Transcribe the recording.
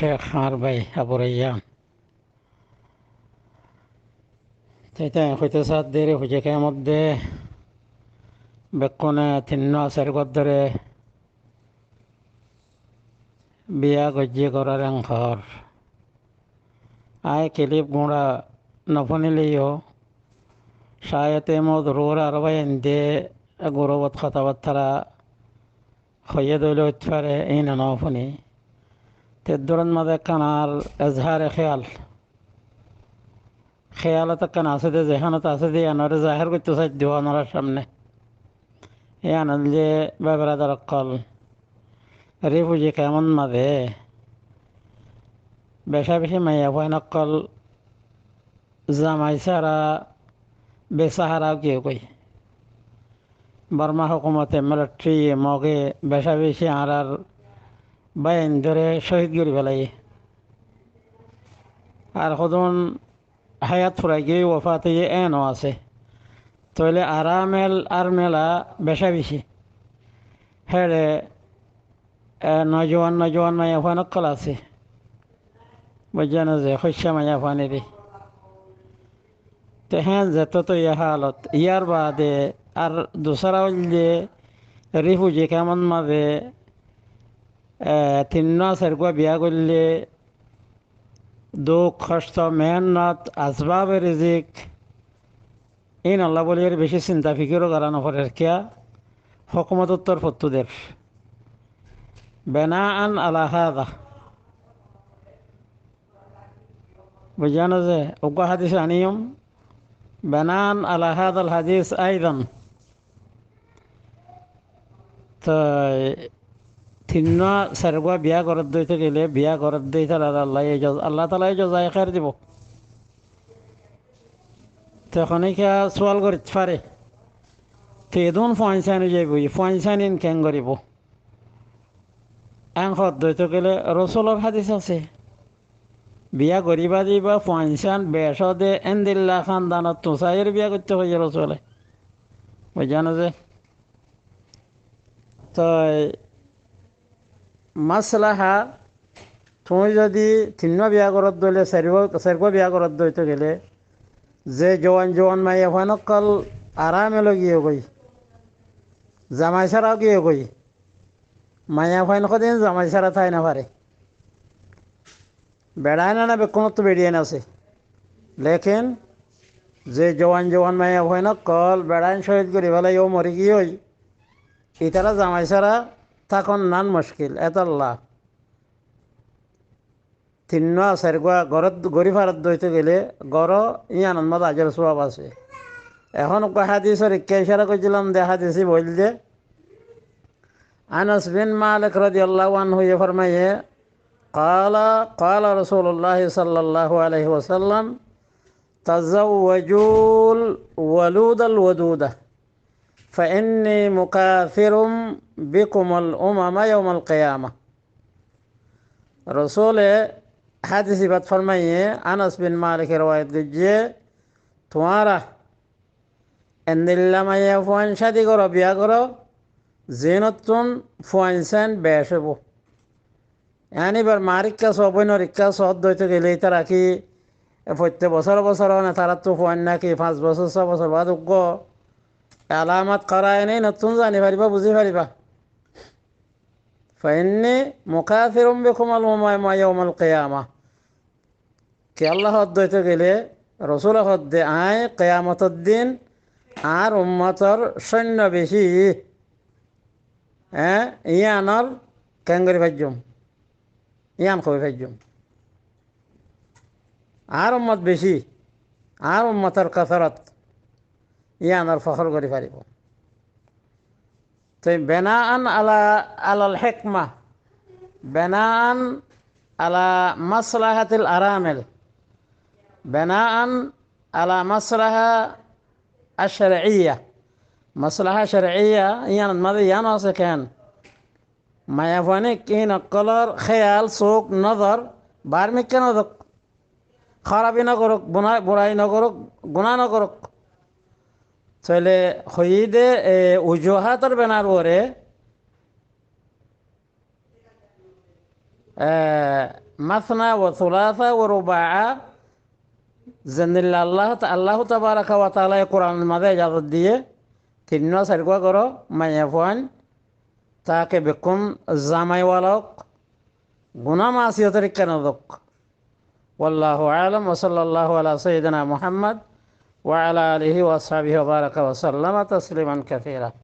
শেখ আর ভাই আবুরাইয়া তাইতে হইতে সাত দেরি হুজেকে মধ্যে বেক্ষণে তিন্ন আসার গদ্দরে বিয়া গজ্জি করার ঘর আয় কিলিপ গুঁড়া নফনিলিও সায়তে মদ রোর আর ভাই এনদে গৌরবত কথাবার্তারা হইয়ে দইলে হইতে পারে এই না নফনি তেদুরন মাঝে কানার এজহারে খেয়ালত কান আছে দে যেখানত আছে দে আনারে জাহের করতে চাই দেওয়া আনার সামনে এই আনন্দ যে বেবরাদার কল রে বুঝি কেমন মাঝে বেশা বেশি মাইয়া ভয় নকল জামাই সারা বেসাহারাও কেউ কই বর্মা হুকুমতে মিলিটারি মগে বেশা বেশি আর বাইন ধরে শহীদ করি ফেলাই আর সদন হায়াত ফুরাই গিয়ে ওফাতে এনও আছে তইলে আরামেল আর মেলা বেশা বেশি হেড়ে নজওয়ান মাইয়া ভয় নকল আছে বুঝছেন যে শস্য মাইয়া ফানিরি তো হ্যাঁ যেত তো ইয়া হালত ইয়ার বাদে আর দোসরা যে রিফুজি কেমন মাঝে তিন সেরগুয়া বিয়া করলে দুঃখ কষ্ট মেহনত আসবাব রিজিক এই আল্লাহ বলি এর বেশি চিন্তা ফিকিরও করা নপরের কিয়া হকুমত উত্তর ফত্তুদের বেনা আন আলাহাদা বুঝানো যে উগ্র হাদিস আনিয়ম বেনান আলাহাদ আল হাদিস আইদান তো তিন্ন সেরগুয়া বিয়া করত দইতে গেলে বিয়া করত দইতে আল্লাহ তালাই জজায় খের দিব তখন কে সোয়াল করতে পারে তেদুন ফয়সানি যাইব ফয়সানিন কেন করিব এন হদ দইতে গেলে রসুলর হাদিস আছে বিয়া করিবা দিবা ফয়সান বেসদে এন্দিল্লা খানদানত তুসাইয়ের বিয়া করতে হয়ে রসুলে বুঝানো যে তো মাসলাহা তুমি যদি তিন্ন বিয়া করত দইলে সেরগো বিয়া করত দইতে গেলে যে জোয়ান মাইয়া ফানকল আরামে লগিয়ে গই জামাই ছাড়াও গিয়ে গই মাইয়া ফাইন কদিন জামাই ছাড়া থাই না পারে বেড়ায় না বেক্ষণত তো বেরিয়ে আছে লেকিন যে জোয়ান মাইয়া ফাইনকল বেড়াইন শহীদ করি ফেলাই ও মরি গিয়ে হই ইতারা জামাই ছাড়া তখন নান মুশকিল এতাল্লা তিন্ন সেরগুয়া গরত গড়ি ফারত দইতে গেলে গড় ইয়ান মত আজের সোয়াব আছে এখন হাদিসের ইক্কা ইশারা করছিলাম যে হাদিসই বল যে আনাস বিন মালিক রাদিয়াল্লাহু আনহু ফরমায়ে قال رسول الله صلى الله عليه وسلم تزوجوا الولود الودودة فإني مكاثر بكم الأمم يوم القيامة رسول حدیثی بات فرمائیے انس بن مالک روایت دیجیے تمہارا اندلہ میں فوان شادی کرو بیاہ کرو زینتون فوان سین بیشبو یعنی بر مارک کا صوبین اور اکا صوت دویتے گلے ترا کی فوتے بسر ہونے تارتو فوان نا کی 5 বছর 6 বছর بعد اگو علامت قرائے نہیں نتون زانی فریبا بزی فریبا فإني مكاثر بكم الأمم يوم القيامة কি আল্লাহ হদ্দইতে গেলে রসুল হদ্দে আয় কেয়ামতের দিন আর উম্মতর সৈন্য বেশি ইয়ানর ক্যাঙ্গরি ভাজ্যম ইয়ান কবি ভাজ্যম আর উম্মত বেশি আর উম্মতর কাসরত ইয়ানর ফখর করি পারিব তো বেনাআন আলাল হিকমা বেনাআন আলা মাসলাহাতিল আরামিল বেনাআন আলা মাসলাহা আশ-শারঈয়্যা মাসলাহা শারঈয়্যা ইয়ান মাদে ইয়ান আছে কেন মায়াফানিক ইন কলর খেয়াল চোখ নজর বার্মিক কেন খারাপি না করুক বুড়াই না করুক গুনাহ না করুক চলে হইদে উজুহাতর বেনার ওরে মাসনা ও সুলাসা ও রুবা জেনিল্লা আল্লাহ তাবারাকা ওয়া তাআলা কোরআনের মাঝে ইজাজত দিয়ে তিন্ন সারগা করো মাইয়া ফুয়ান তাকে বেকুম জামাইওয়ালক গুনা মাসিয়তের কেন দক والله أعلم وصلى الله على سيدنا محمد وعلى آله وأصحابه وبارك وسلم تسليما كثيرا